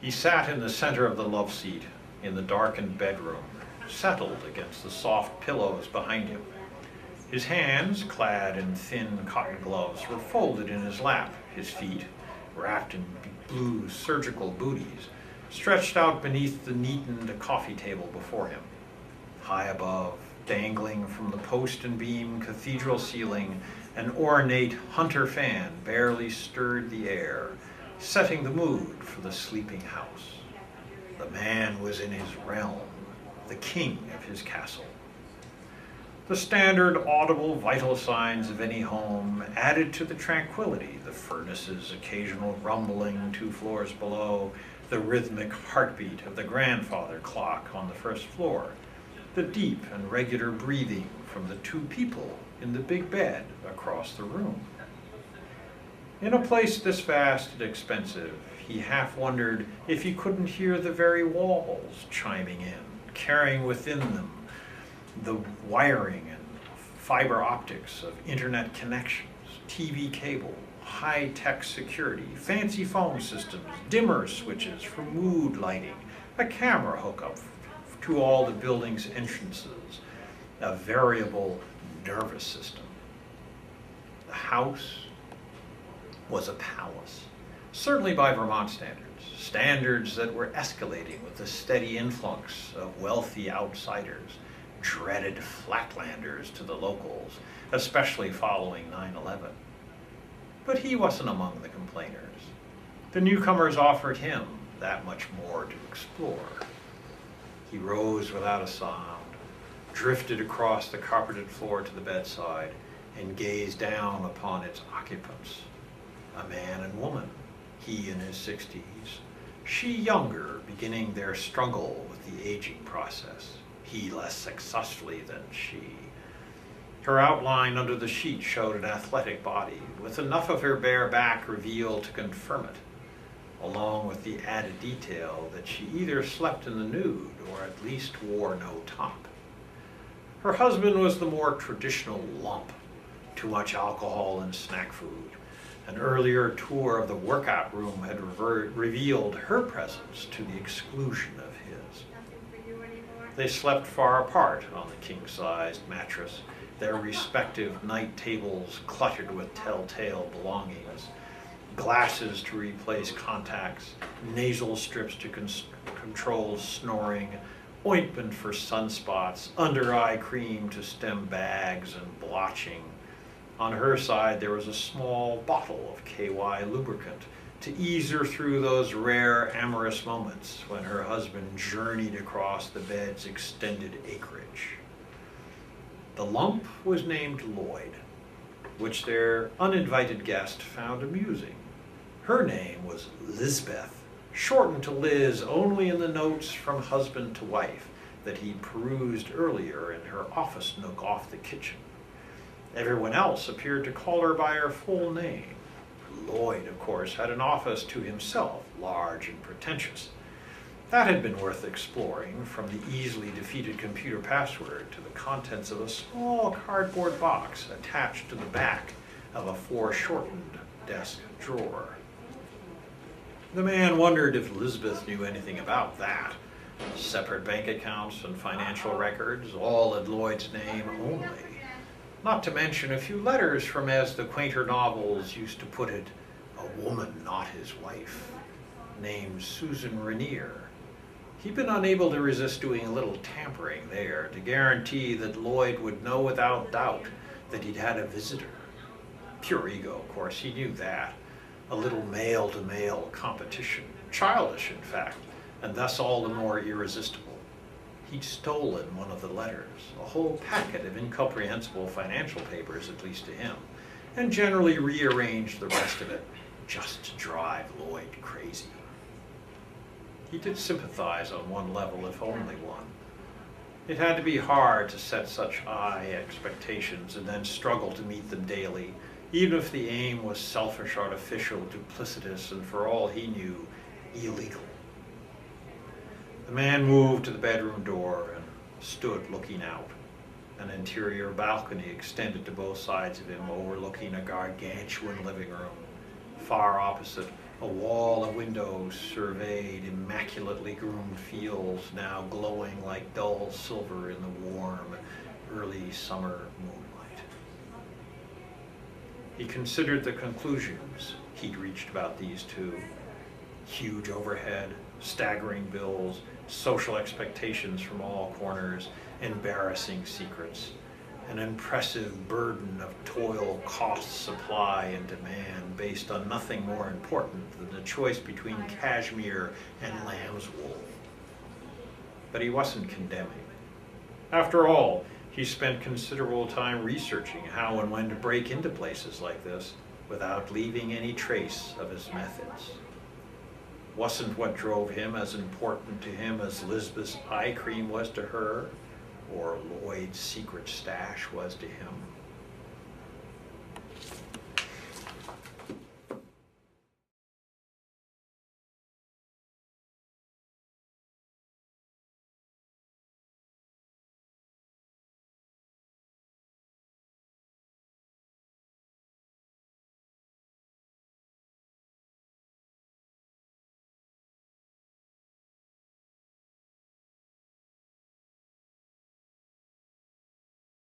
He sat in the center of the love seat in the darkened bedroom, settled against the soft pillows behind him. His hands, clad in thin cotton gloves, were folded in his lap. His feet, wrapped in blue surgical booties, stretched out beneath the neatened coffee table before him. High above, dangling from the post and beam cathedral ceiling, an ornate hunter fan barely stirred the air, setting the mood for the sleeping house. The man was in his realm, the king of his castle. The standard audible vital signs of any home added to the tranquility: the furnace's occasional rumbling 2 floors below, the rhythmic heartbeat of the grandfather clock on the first floor, the deep and regular breathing from the 2 people in the big bed across the room. In a place this vast and expensive, he half wondered if he couldn't hear the very walls chiming in, carrying within them the wiring and fiber optics of internet connections, TV cable, high-tech security, fancy phone systems, dimmer switches for mood lighting, a camera hookup to all the building's entrances, a variable nervous system. The house was a palace, certainly by Vermont standards that were escalating with the steady influx of wealthy outsiders, dreaded flatlanders to the locals, especially following 9/11. But he wasn't among the complainers. The newcomers offered him that much more to explore. He rose without a sound, drifted across the carpeted floor to the bedside, and gazed down upon its occupants. A man and woman, he in his 60s, she younger, beginning their struggle with the aging process, he less successfully than she. Her outline under the sheet showed an athletic body, with enough of her bare back revealed to confirm it, along with the added detail that she either slept in the nude or at least wore no top. Her husband was the more traditional lump: too much alcohol and snack food. An earlier tour of the workout room had revealed her presence to the exclusion of his. They slept far apart on the king-sized mattress, their respective night tables cluttered with telltale belongings: glasses to replace contacts, nasal strips to control snoring, ointment for sunspots, under-eye cream to stem bags and blotching. On her side, there was a small bottle of KY lubricant to ease her through those rare amorous moments when her husband journeyed across the bed's extended acreage. The lump was named Lloyd, which their uninvited guest found amusing. Her name was Lisbeth, shortened to Liz only in the notes from husband to wife that he'd perused earlier in her office nook off the kitchen. Everyone else appeared to call her by her full name. Lloyd, of course, had an office to himself, large and pretentious. That had been worth exploring, from the easily defeated computer password to the contents of a small cardboard box attached to the back of a foreshortened desk drawer. The man wondered if Lisbeth knew anything about that. Separate bank accounts and financial records, all in Lloyd's name only. Not to mention a few letters from, as the quainter novels used to put it, a woman not his wife, named Susan Rainier. He'd been unable to resist doing a little tampering there to guarantee that Lloyd would know without doubt that he'd had a visitor. Pure ego, of course, he knew that. A little male-to-male competition, childish in fact, and thus all the more irresistible. He'd stolen one of the letters, a whole packet of incomprehensible financial papers, at least to him, and generally rearranged the rest of it just to drive Lloyd crazy. He did sympathize on one level, if only one. It had to be hard to set such high expectations and then struggle to meet them daily, even if the aim was selfish, artificial, duplicitous, and for all he knew, illegal. The man moved to the bedroom door and stood looking out. An interior balcony extended to both sides of him, overlooking a gargantuan living room. Far opposite, A wall of windows surveyed immaculately groomed fields, now glowing like dull silver in the warm, early summer moonlight. He considered the conclusions he'd reached about these two. Huge overhead, staggering bills, social expectations from all corners, embarrassing secrets, an impressive burden of toil, cost, supply, and demand based on nothing more important than the choice between cashmere and lamb's wool. But he wasn't condemning. After all, he spent considerable time researching how and when to break into places like this without leaving any trace of his methods. Wasn't what drove him as important to him as Lisbeth's eye cream was to her, or Lloyd's secret stash was to him.